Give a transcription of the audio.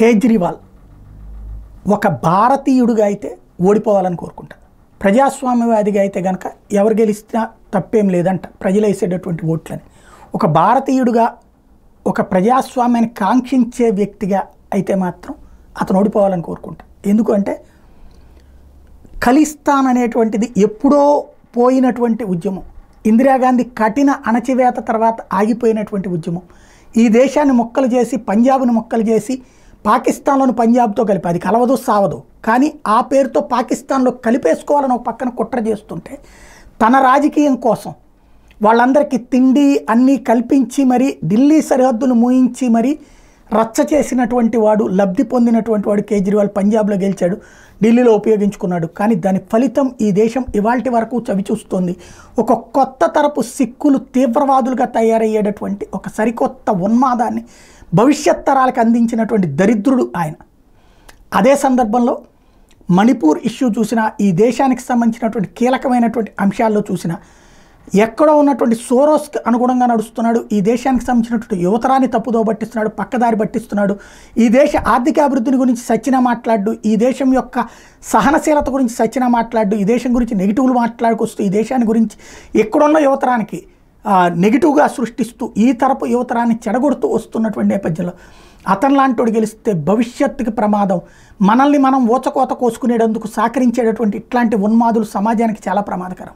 కేజ్రీవాల్ ఒక భారతీయుడిగా అయితే ఓడిపోవాలని కోరుకుంటారు. ప్రజాస్వామ్యవాదిగా అయితే కనుక ఎవరు గెలిచినా తప్పేం లేదంట ప్రజలు వేసేటటువంటి ఓట్లని. ఒక భారతీయుడిగా ఒక ప్రజాస్వామ్యాన్ని కాంక్షించే వ్యక్తిగా అయితే మాత్రం అతను ఓడిపోవాలని కోరుకుంటారు. ఎందుకంటే ఖలిస్తాన్ అనేటువంటిది ఎప్పుడో పోయినటువంటి ఉద్యమం. ఇందిరాగాంధీ కఠిన అణచివేత తర్వాత ఆగిపోయినటువంటి ఉద్యమం. ఈ దేశాన్ని మొక్కలు చేసి పంజాబ్ను మొక్కలు చేసి పాకిస్తాన్లోని పంజాబ్తో కలిపి అది కలవదు సావదు, కానీ ఆ పేరుతో పాకిస్తాన్లో కలిపేసుకోవాలని ఒక పక్కన కుట్ర చేస్తుంటే తన రాజకీయం కోసం వాళ్ళందరికీ తిండి అన్నీ కల్పించి మరి ఢిల్లీ సరిహద్దులు మూయించి మరి రచ్చ చేసినటువంటి వాడు, లబ్ధి పొందినటువంటి వాడు కేజ్రీవాల్ పంజాబ్లో గెలిచాడు, ఢిల్లీలో ఉపయోగించుకున్నాడు. కానీ దాని ఫలితం ఈ దేశం ఇవాల్టి వరకు చవిచూస్తోంది. ఒక కొత్త తరపు సిక్కులు తీవ్రవాదులుగా తయారయ్యేటటువంటి ఒక సరికొత్త ఉన్మాదాన్ని భవిష్యత్ తరాలకు అందించినటువంటి దరిద్రుడు ఆయన. అదే సందర్భంలో మణిపూర్ ఇష్యూ చూసినా, ఈ దేశానికి సంబంధించినటువంటి కీలకమైనటువంటి అంశాల్లో చూసినా ఎక్కడో ఉన్నటువంటి సోరోస్కి అనుగుణంగా నడుస్తున్నాడు. ఈ దేశానికి సంబంధించినటువంటి యువతరాన్ని తప్పుదో పట్టిస్తున్నాడు, పక్కదారి పట్టిస్తున్నాడు. ఈ దేశ ఆర్థికాభివృద్ధిని గురించి సచ్చినా మాట్లాడు, ఈ దేశం యొక్క సహనశీలత గురించి సచ్చినా మాట్లాడు, ఈ దేశం గురించి నెగిటివ్లు మాట్లాడుకొస్తూ ఈ దేశాన్ని గురించి ఎక్కడున్న యువతరానికి నెగిటివ్గా సృష్టిస్తూ ఈ తరపు యువతరాన్ని చెడగొడుతూ వస్తున్నటువంటి నేపథ్యంలో అతను లాంటి గెలిస్తే భవిష్యత్తుకి ప్రమాదం. మనల్ని మనం ఊచకోత కోసుకునేటందుకు సహకరించేటటువంటి ఇట్లాంటి ఉన్మాదులు సమాజానికి చాలా ప్రమాదకరం.